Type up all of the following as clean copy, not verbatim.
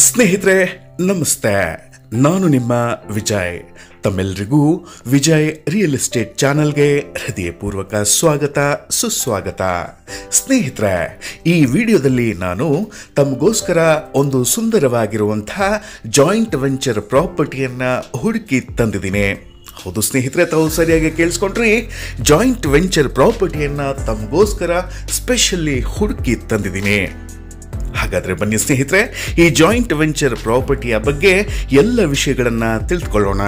ಸ್ನೇಹಿತರೆ ನಮಸ್ತೆ, ನಾನು ನಿಮ್ಮ ವಿಜಯ್. ತಮ್ಮೆಲ್ಲರಿಗೂ ವಿಜಯ್ ರಿಯಲ್ ಎಸ್ಟೇಟ್ ಚಾನಲ್ಗೆ ಹೃದಯಪೂರ್ವಕ ಸ್ವಾಗತ ಸುಸ್ವಾಗತ. ಸ್ನೇಹಿತರೆ, ಈ ವಿಡಿಯೋದಲ್ಲಿ ನಾನು ತಮಗೋಸ್ಕರ ಒಂದು ಸುಂದರವಾಗಿರುವಂತಹ ಜಾಯಿಂಟ್ ವೆಂಚರ್ ಪ್ರಾಪರ್ಟಿಯನ್ನು ಹುಡುಕಿ ತಂದಿದ್ದೀನಿ. ಹೌದು ಸ್ನೇಹಿತರೆ, ತಾವು ಸರಿಯಾಗಿ ಕೇಳಿಸ್ಕೊಂಡ್ರಿ. ಜಾಯಿಂಟ್ ವೆಂಚರ್ ಪ್ರಾಪರ್ಟಿಯನ್ನು ತಮಗೋಸ್ಕರ ಸ್ಪೆಷಲಿ ಹುಡುಕಿ ತಂದಿದ್ದೀನಿ. ಹಾಗಾದರೆ ಬನ್ನಿ ಸ್ನೇಹಿತರೆ, ಈ ಜಾಯಿಂಟ್ ವೆಂಚರ್ ಪ್ರಾಪರ್ಟಿಯ ಬಗ್ಗೆ ಎಲ್ಲ ವಿಷಯಗಳನ್ನು ತಿಳಿದುಕೊಳ್ಳೋಣ.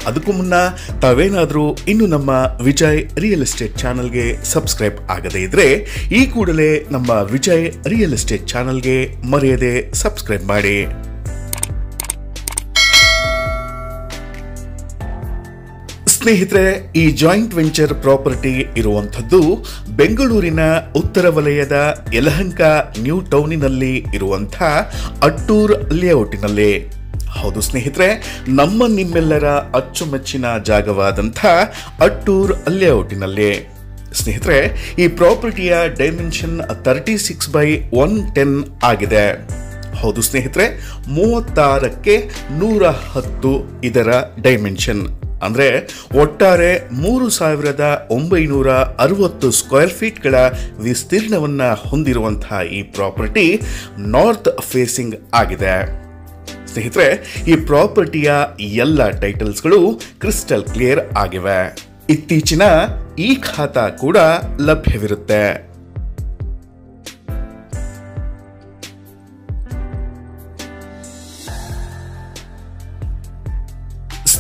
ಅದಕ್ಕೂ ಮುನ್ನ ತಾವೇನಾದರೂ ಇನ್ನು ನಮ್ಮ ವಿಜಯ್ ರಿಯಲ್ ಎಸ್ಟೇಟ್ ಚಾನಲ್ಗೆ ಸಬ್ಸ್ಕ್ರೈಬ್ ಆಗದೇ ಇದ್ದರೆ ಈ ಕೂಡಲೇ ನಮ್ಮ ವಿಜಯ್ ರಿಯಲ್ ಎಸ್ಟೇಟ್ ಚಾನಲ್ಗೆ ಮರೆಯದೆ ಸಬ್ಸ್ಕ್ರೈಬ್ ಮಾಡಿ. ಸ್ನೇಹಿತರೆ, ಈ ಜಾಯಿಂಟ್ ವೆಂಚರ್ ಪ್ರಾಪರ್ಟಿ ಇರುವಂಥದ್ದು ಬೆಂಗಳೂರಿನ ಉತ್ತರ ವಲಯದ ಯಲಹಂಕ ನ್ಯೂ ಟೌನಿನಲ್ಲಿ ಇರುವಂತಹ ಅಟ್ಟೂರ್ ಲೇಔಟಿನಲ್ಲಿ. ಹೌದು ಸ್ನೇಹಿತರೆ, ನಿಮ್ಮೆಲ್ಲರ ಅಚ್ಚುಮೆಚ್ಚಿನ ಜಾಗವಾದಂಥ ಅಟ್ಟೂರ್ ಲೇಔಟಿನಲ್ಲಿ. ಸ್ನೇಹಿತರೆ, ಈ ಪ್ರಾಪರ್ಟಿಯ ಡೈಮೆನ್ಷನ್ 36/110 ಆಗಿದೆ. ಹೌದು ಸ್ನೇಹಿತರೆ, 36ಕ್ಕೆ 110 ಇದರ ಡೈಮೆನ್ಷನ್. ಅಂದರೆ ಒಟ್ಟಾರೆ 3960 ಸ್ಕ್ವೇರ್ ಫೀಟ್ಗಳ ವಿಸ್ತೀರ್ಣವನ್ನು ಹೊಂದಿರುವಂತಹ ಈ ಪ್ರಾಪರ್ಟಿ ನಾರ್ತ್ ಫೇಸಿಂಗ್ ಆಗಿದೆ. ಸ್ನೇಹಿತರೆ, ಈ ಪ್ರಾಪರ್ಟಿಯ ಎಲ್ಲ ಟೈಟಲ್ಸ್ಗಳು ಕ್ರಿಸ್ಟಲ್ ಕ್ಲಿಯರ್ ಆಗಿವೆ. ಇತ್ತೀಚಿನ ಈ ಖಾತಾ ಕೂಡ ಲಭ್ಯವಿರುತ್ತೆ.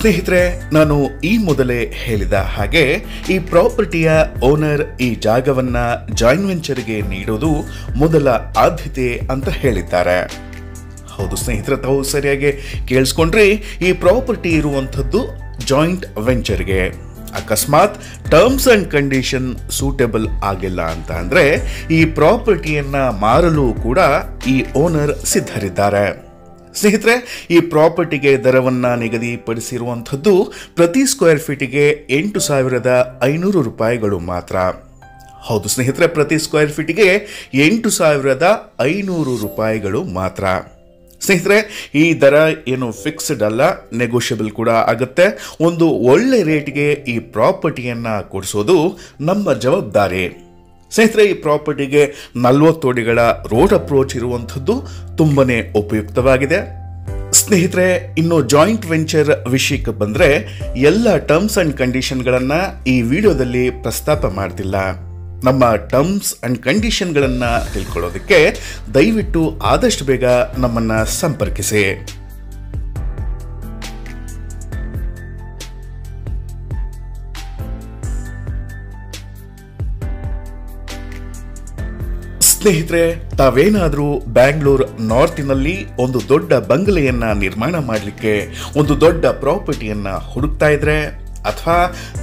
ಸ್ನೇಹಿತರೆ, ನಾನು ಈ ಮೊದಲೇ ಹೇಳಿದ ಹಾಗೆ ಈ ಪ್ರಾಪರ್ಟಿಯ ಓನರ್ ಈ ಜಾಗವನ್ನ ಜಾಯಿಂಟ್ ವೆಂಚರ್ಗೆ ನೀಡೋದು ಮೊದಲ ಆದ್ಯತೆ ಅಂತ ಹೇಳಿದ್ದಾರೆ. ಹೌದು ಸ್ನೇಹಿತರೆ, ತಾವು ಸರಿಯಾಗಿ ಕೇಳಿಸ್ಕೊಂಡ್ರಿ. ಈ ಪ್ರಾಪರ್ಟಿ ಇರುವಂಥದ್ದು ಜಾಯಿಂಟ್ ವೆಂಚರ್ಗೆ. ಅಕಸ್ಮಾತ್ ಟರ್ಮ್ಸ್ ಅಂಡ್ ಕಂಡೀಷನ್ ಸೂಟೇಬಲ್ ಆಗಿಲ್ಲ ಅಂತ ಅಂದ್ರೆ ಈ ಪ್ರಾಪರ್ಟಿಯನ್ನ ಮಾರಲು ಕೂಡ ಈ ಓನರ್ ಸಿದ್ಧರಿದ್ದಾರೆ. ಸ್ನೇಹಿತರೆ, ಈ ಪ್ರಾಪರ್ಟಿಗೆ ದರವನ್ನು ನಿಗದಿಪಡಿಸಿರುವಂಥದ್ದು ಪ್ರತಿ ಸ್ಕ್ವೇರ್ ಫೀಟಿಗೆ 8,500 ರೂಪಾಯಿಗಳು ಮಾತ್ರ. ಹೌದು ಸ್ನೇಹಿತರೆ, ಪ್ರತಿ ಸ್ಕ್ವೇರ್ ಫೀಟಿಗೆ 8,500 ರೂಪಾಯಿಗಳು ಮಾತ್ರ. ಸ್ನೇಹಿತರೆ, ಈ ದರ ಏನು ಫಿಕ್ಸ್ಡ್ ಅಲ್ಲ, ನೆಗೋಷಿಯಬಲ್ ಕೂಡ ಆಗುತ್ತೆ. ಒಂದು ಒಳ್ಳೆ ರೇಟ್ಗೆ ಈ ಪ್ರಾಪರ್ಟಿಯನ್ನು ಕೊಡಿಸೋದು ನಮ್ಮ ಜವಾಬ್ದಾರಿ. ಸ್ನೇಹಿತರೆ, ಈ ಪ್ರಾಪರ್ಟಿಗೆ 40 ಅಡಿಗಳ ರೋಡ್ ಅಪ್ರೋಚ್ ಇರುವಂಥದ್ದು ತುಂಬಾನೇ ಉಪಯುಕ್ತವಾಗಿದೆ. ಸ್ನೇಹಿತರೆ, ಇನ್ನು ಜಾಯಿಂಟ್ ವೆಂಚರ್ ವಿಷಯಕ್ಕೆ ಬಂದರೆ ಎಲ್ಲ ಟರ್ಮ್ಸ್ ಅಂಡ್ ಕಂಡೀಷನ್ಗಳನ್ನು ಈ ವಿಡಿಯೋದಲ್ಲಿ ಪ್ರಸ್ತಾಪ ಮಾಡ್ತಿಲ್ಲ. ನಮ್ಮ ಟರ್ಮ್ಸ್ ಅಂಡ್ ಕಂಡೀಷನ್ಗಳನ್ನು ತಿಳ್ಕೊಳ್ಳೋದಕ್ಕೆ ದಯವಿಟ್ಟು ಆದಷ್ಟು ಬೇಗ ನಮ್ಮನ್ನು ಸಂಪರ್ಕಿಸಿ. ಸ್ನೇಹಿತರೆ, ತಾವೇನಾದರೂ ಬ್ಯಾಂಗ್ಳೂರ್ ನಾರ್ತಿನಲ್ಲಿ ಒಂದು ದೊಡ್ಡ ಬಂಗಲೆಯನ್ನ ನಿರ್ಮಾಣ ಮಾಡಲಿಕ್ಕೆ ಒಂದು ದೊಡ್ಡ ಪ್ರಾಪರ್ಟಿಯನ್ನ ಹುಡುಕ್ತಾ ಇದ್ರೆ, ಅಥವಾ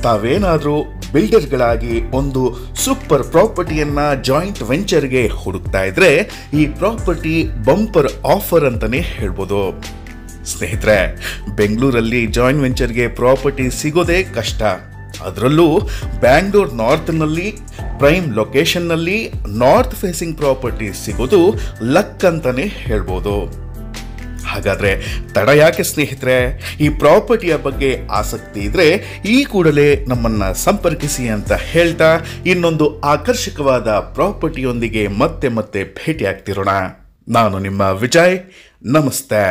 ತಾವೇನಾದರೂ ಬಿಲ್ಡರ್ಗಳಾಗಿ ಒಂದು ಸೂಪರ್ ಪ್ರಾಪರ್ಟಿಯನ್ನ ಜಾಯಿಂಟ್ ವೆಂಚರ್ಗೆ ಹುಡುಕ್ತಾ ಇದ್ರೆ ಈ ಪ್ರಾಪರ್ಟಿ ಬಂಪರ್ ಆಫರ್ ಅಂತಾನೆ ಹೇಳ್ಬೋದು. ಸ್ನೇಹಿತರೆ, ಬೆಂಗಳೂರಲ್ಲಿ ಜಾಯಿಂಟ್ ವೆಂಚರ್ಗೆ ಪ್ರಾಪರ್ಟಿ ಸಿಗೋದೇ ಕಷ್ಟ. ಅದರಲ್ಲೂ ಬ್ಯಾಂಗ್ಳೂರ್ ನಾರ್ತ್ನಲ್ಲಿ ಪ್ರೈಮ್ ಲೊಕೇಶನ್ನಲ್ಲಿ ನಾರ್ತ್ ಫೇಸಿಂಗ್ ಪ್ರಾಪರ್ಟಿ ಸಿಗೋದು ಲಕ್ ಅಂತಾನೆ ಹೇಳ್ಬೋದು. ಹಾಗಾದ್ರೆ ತಡ ಯಾಕೆ ಸ್ನೇಹಿತರೆ? ಈ ಪ್ರಾಪರ್ಟಿಯ ಬಗ್ಗೆ ಆಸಕ್ತಿ ಇದ್ರೆ ಈ ಕೂಡಲೇ ನಮ್ಮನ್ನ ಸಂಪರ್ಕಿಸಿ ಅಂತ ಹೇಳ್ತಾ ಇನ್ನೊಂದು ಆಕರ್ಷಕವಾದ ಪ್ರಾಪರ್ಟಿಯೊಂದಿಗೆ ಮತ್ತೆ ಭೇಟಿ ಆಗ್ತಿರೋಣ. ನಾನು ನಿಮ್ಮ ವಿಜಯ್. ನಮಸ್ತೆ.